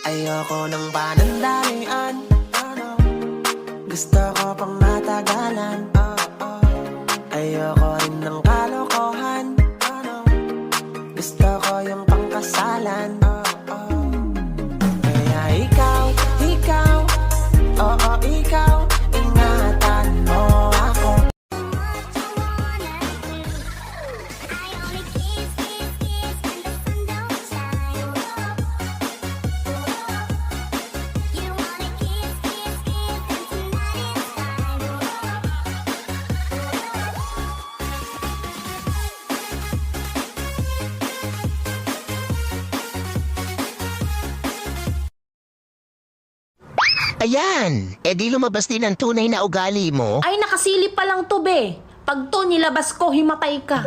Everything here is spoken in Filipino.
Ayoko ng panandalian, gusto ko pang matagalan. Ayoko rin ng kalokohan, gusto ko yung pangkasalan. Kaya ikaw, oo ikaw, ingatan mo ako. Ayan, edi lumabas din ang tunay na ugali mo. Ay, nakasilip pa lang to, be. Pag to nilabas ko, himatay ka.